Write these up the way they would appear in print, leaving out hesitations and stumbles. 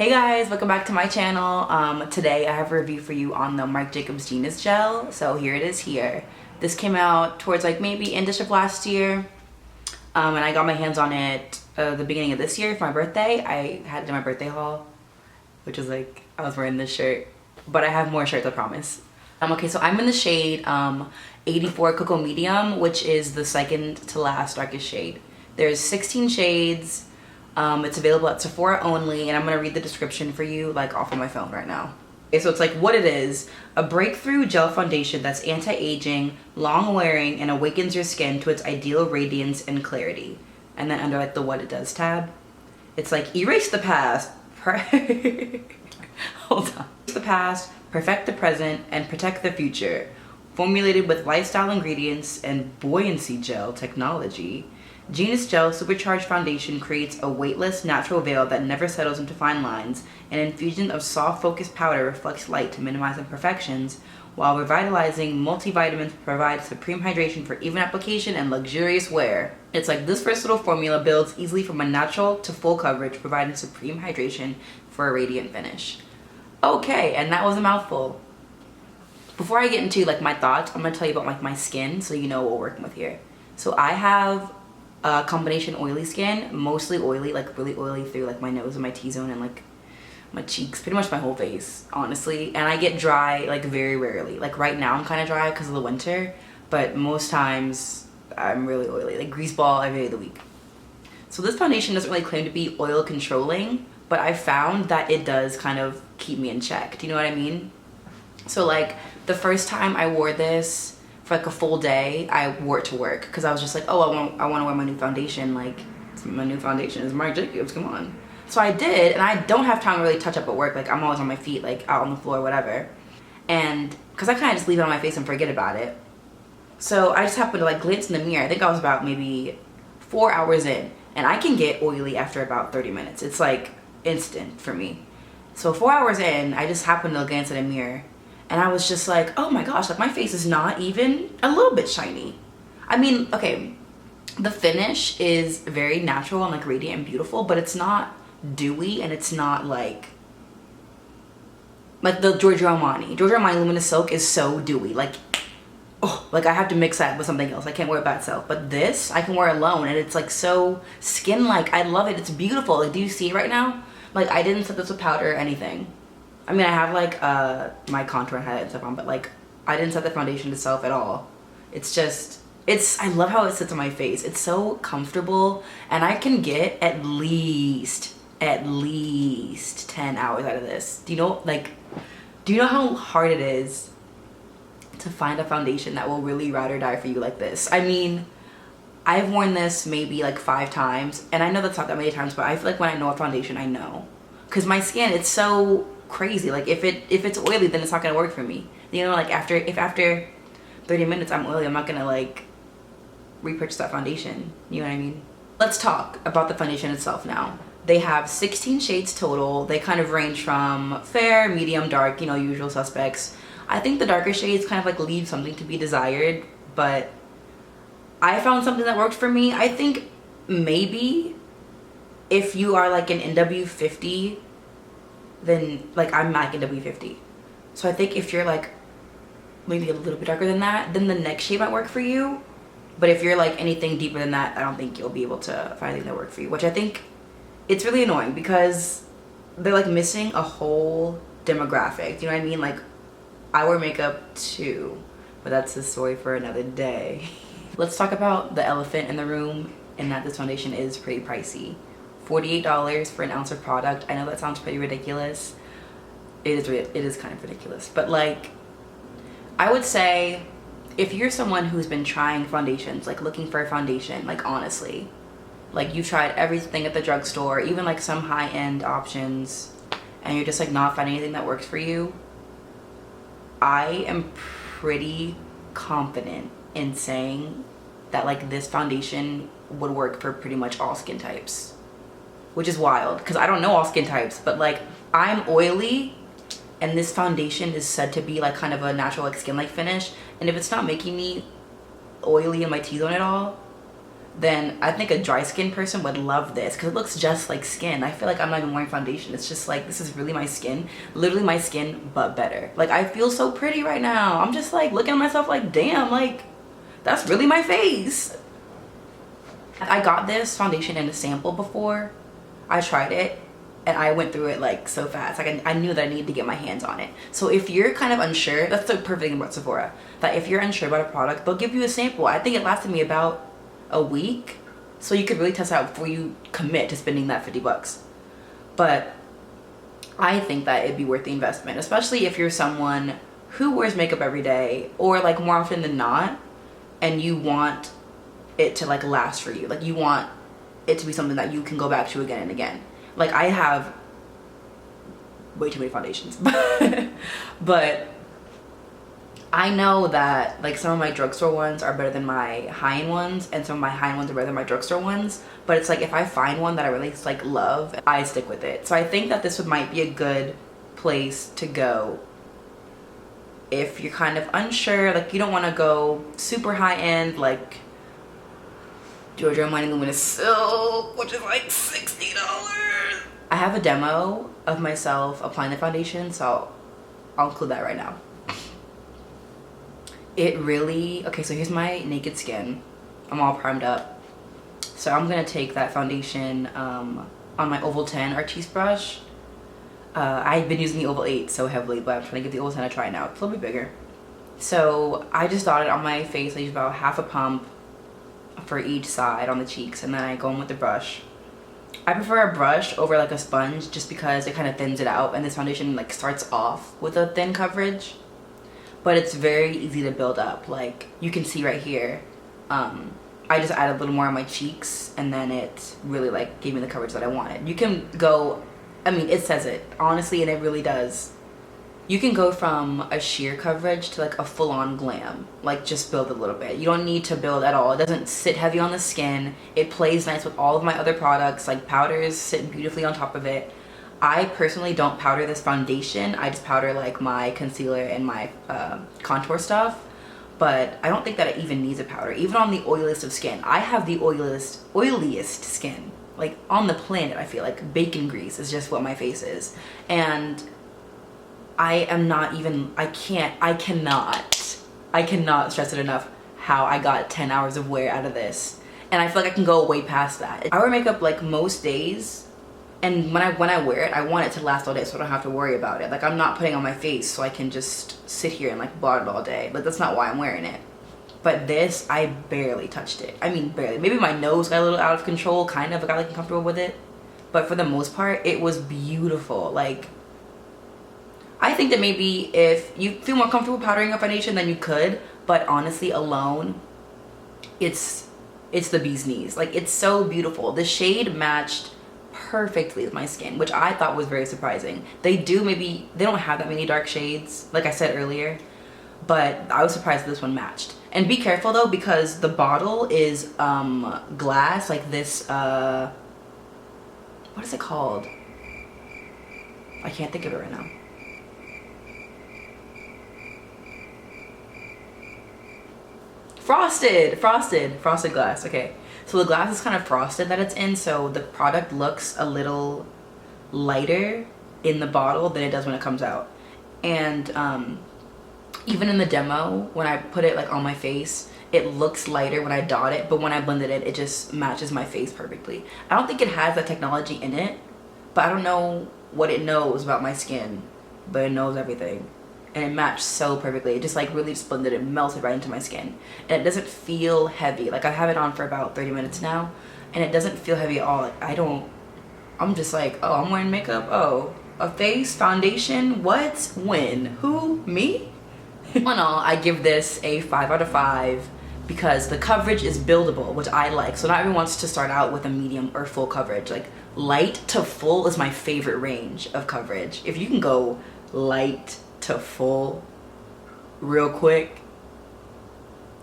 Hey guys, welcome back to my channel. Today I have a review for you on the Marc Genius Gel. So here it is here. This came out towards like maybe end-ish of last year. And I got my hands on it the beginning of this year for my birthday. I had it in my birthday haul, which is like, I was wearing this shirt. But I have more shirts, I promise. Okay, so I'm in the shade 84 Cocoa Medium, which is the second to last darkest shade. There's 16 shades. It's available at Sephora only, and I'm gonna read the description for you like off of my phone right now. Okay, so it's like what it is: a breakthrough gel foundation that's anti-aging, long-wearing, and awakens your skin to its ideal radiance and clarity. And then under like the what it does tab, it's like erase the past, hold on, erase the past, perfect the present, and protect the future. Formulated with lifestyle ingredients and buoyancy gel technology, Genius Gel Supercharged Foundation creates a weightless, natural veil that never settles into fine lines. An infusion of soft, focused powder reflects light to minimize imperfections, while revitalizing multivitamins provide supreme hydration for even application and luxurious wear. It's like this versatile formula builds easily from a natural to full coverage, providing supreme hydration for a radiant finish. Okay, and that was a mouthful. Before I get into like my thoughts, I'm gonna tell you about like my skin so you know what we're working with here. So I have combination oily skin, mostly oily, like really oily through like my nose and my T-zone and like my cheeks, pretty much my whole face, honestly. And I get dry like very rarely. Like right now I'm kind of dry because of the winter, but most times I'm really oily, like grease ball every day of the week. So this foundation doesn't really claim to be oil controlling, but I found that it does kind of keep me in check. Do you know what I mean? So like the first time I wore this for like a full day, I wore it to work because I was just like, oh, I want to wear my new foundation. Like, my new foundation is Marc Jacobs, come on. So I did, and I don't have time to really touch up at work. Like, I'm always on my feet, like out on the floor, whatever. And because I kind of just leave it on my face and forget about it. So I just happened to like glance in the mirror. I think I was about maybe 4 hours in, and I can get oily after about 30 minutes. It's like instant for me. So 4 hours in, I just happened to glance in a mirror. And I was just like, oh my gosh, like my face is not even a little bit shiny. I mean, okay, the finish is very natural and like radiant and beautiful, but it's not dewy and it's not like the Giorgio Armani. Giorgio Armani Luminous Silk is so dewy. Like, oh, like I have to mix that with something else. I can't wear it by itself. But this, I can wear alone and it's like so skin-like. I love it. It's beautiful. Like, do you see it right now? Like, I didn't set this with powder or anything. I mean, I have like my contour and highlight and stuff on, but like I didn't set the foundation itself at all. It's just, I love how it sits on my face. It's so comfortable, and I can get at least 10 hours out of this. Do you know how hard it is to find a foundation that will really ride or die for you like this? I mean, I've worn this maybe like 5 times, and I know that's not that many times, but I feel like when I know a foundation, I know. Because my skin, it's so crazy. Like if it's oily, then it's not gonna work for me. You know, like if after 30 minutes I'm oily, I'm not gonna like repurchase that foundation. You know what I mean? Let's talk about the foundation itself now. They have 16 shades total. They kind of range from fair, medium, dark, you know, usual suspects. I think the darker shades kind of like leave something to be desired, but I found something that worked for me. I think maybe if you are like an NW50, then like I'm like NW50. So I think if you're like maybe a little bit darker than that, then the next shade might work for you. But if you're like anything deeper than that, I don't think you'll be able to find anything that work for you, which I think it's really annoying because they're like missing a whole demographic. You know what I mean? Like I wear makeup too, but that's a story for another day. Let's talk about the elephant in the room, and that this foundation is pretty pricey. $48 for an ounce of product. I know that sounds pretty ridiculous. It is kind of ridiculous, but like I would say if you're someone who's been trying foundations, like looking for a foundation, like honestly, like you've tried everything at the drugstore, even like some high-end options, and you're just like not finding anything that works for you, I am pretty confident in saying that like this foundation would work for pretty much all skin types. Which is wild because I don't know all skin types, but like I'm oily and this foundation is said to be like kind of a natural like skin-like finish, and if it's not making me oily in my T-zone at all, then I think a dry skin person would love this because it looks just like skin. I feel like I'm not even wearing foundation. It's just like, this is really my skin. Literally my skin, but better. Like, I feel so pretty right now. I'm just like looking at myself like, damn, like, that's really my face. I got this foundation in a sample before. I tried it and I went through it like so fast. Like, I knew that I needed to get my hands on it. So if you're kind of unsure, that's the perfect thing about Sephora, that if you're unsure about a product, they'll give you a sample. I think it lasted me about a week, so you could really test it out before you commit to spending that 50 bucks. But I think that it'd be worth the investment, especially if you're someone who wears makeup every day, or like more often than not, and you want it to like last for you. Like, you want it to be something that you can go back to again and again. Like, I have way too many foundations but I know that like some of my drugstore ones are better than my high-end ones, and some of my high-end ones are better than my drugstore ones. But it's like, if I find one that I really like love, I stick with it. So I think that this might be a good place to go if you're kind of unsure. Like, you don't want to go super high-end like Giorgio Armani Luminous Silk, which is like $60. I have a demo of myself applying the foundation, so I'll include that right now. It really, okay, so here's my naked skin. I'm all primed up. So I'm gonna take that foundation on my Oval 10 Artiste brush. I've been using the Oval 8 so heavily, but I'm trying to give the Oval 10 a try now. It's a little bit bigger. So I just dot it on my face. I use about half a pump for each side on the cheeks, and then I go in with the brush. I prefer a brush over like a sponge just because it kind of thins it out, and this foundation like starts off with a thin coverage, but it's very easy to build up. Like, you can see right here, I just added a little more on my cheeks, and then it really like gave me the coverage that I wanted. You can go, I mean, it says it honestly, and it really does. You can go from a sheer coverage to like a full-on glam. Like, just build a little bit. You don't need to build at all. It doesn't sit heavy on the skin. It plays nice with all of my other products. Like, powders sit beautifully on top of it. I personally don't powder this foundation. I just powder like my concealer and my contour stuff. But I don't think that it even needs a powder. Even on the oiliest of skin. I have the oiliest skin like on the planet. I feel like bacon grease is just what my face is. And I am not even, I cannot stress it enough how I got 10 hours of wear out of this. And I feel like I can go way past that. I wear makeup like most days, and when I wear it, I want it to last all day so I don't have to worry about it. Like, I'm not putting it on my face so I can just sit here and like blot it all day. Like, that's not why I'm wearing it. But this, I barely touched it. I mean, barely. Maybe my nose got a little out of control, kind of. I got like uncomfortable with it. But for the most part, it was beautiful. Like, I think that maybe if you feel more comfortable powdering a foundation, then you could. But honestly, alone, it's the bee's knees. Like, it's so beautiful. The shade matched perfectly with my skin, which I thought was very surprising. They don't have that many dark shades, like I said earlier, but I was surprised this one matched. And be careful though, because the bottle is glass, like this, what is it called? I can't think of it right now. Frosted glass. Okay, so the glass is kind of frosted that it's in, so the product looks a little lighter in the bottle than it does when it comes out. And even in the demo, when I put it like on my face, it looks lighter when I dot it, but when I blended it, it just matches my face perfectly. I don't think it has that technology in it, but I don't know what it knows about my skin, but it knows everything. And it matched so perfectly. It just like really just blended, it melted right into my skin. And it doesn't feel heavy. Like, I have it on for about 30 minutes now, and it doesn't feel heavy at all. Like, I'm just like, oh, I'm wearing makeup? Oh, a face, foundation, what, when, who, me? All in all, I give this a 5 out of 5 because the coverage is buildable, which I like. So not everyone wants to start out with a medium or full coverage. Like, light to full is my favorite range of coverage. If you can go light to full real quick,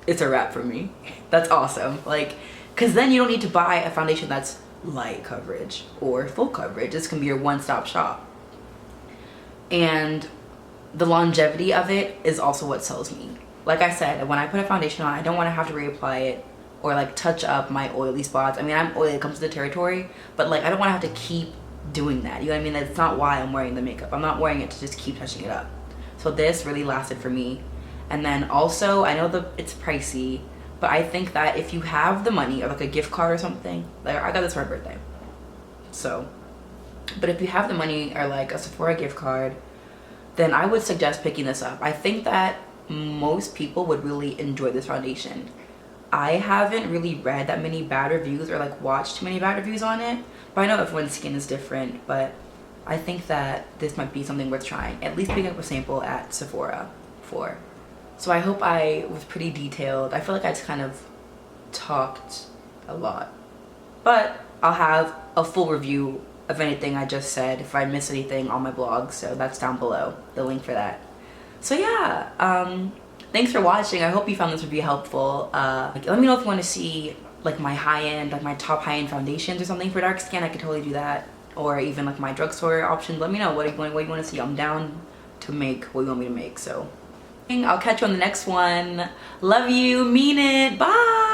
it's a wrap for me. That's awesome. Like, because then you don't need to buy a foundation that's light coverage or full coverage. This can be your one-stop shop. And the longevity of it is also what sells me. Like I said, when I put a foundation on, I don't want to have to reapply it or like touch up my oily spots. I mean, I'm oily, it comes to the territory, but like I don't want to have to keep doing that. You know what I mean? That's not why I'm wearing the makeup. I'm not wearing it to just keep touching it up. So this really lasted for me. And then also, I know it's pricey, but I think that if you have the money or like a gift card or something, like I got this for my birthday. So, but if you have the money or like a Sephora gift card, then I would suggest picking this up. I think that most people would really enjoy this foundation. I haven't really read that many bad reviews or like watched too many bad reviews on it, but I know everyone's skin is different, but I think that this might be something worth trying. At least picking up a sample at Sephora for. So I hope I was pretty detailed. I feel like I just kind of talked a lot, but I'll have a full review of anything I just said if I miss anything on my blog, so that's down below, the link for that. So yeah, thanks for watching. I hope you found this review helpful. Let me know if you want to see like my high-end, like my top high-end foundations or something for dark skin. I could totally do that, or even like my drugstore options. Let me know what you want to see. I'm down to make what you want me to make. So I'll catch you on the next one. Love you, mean it, bye.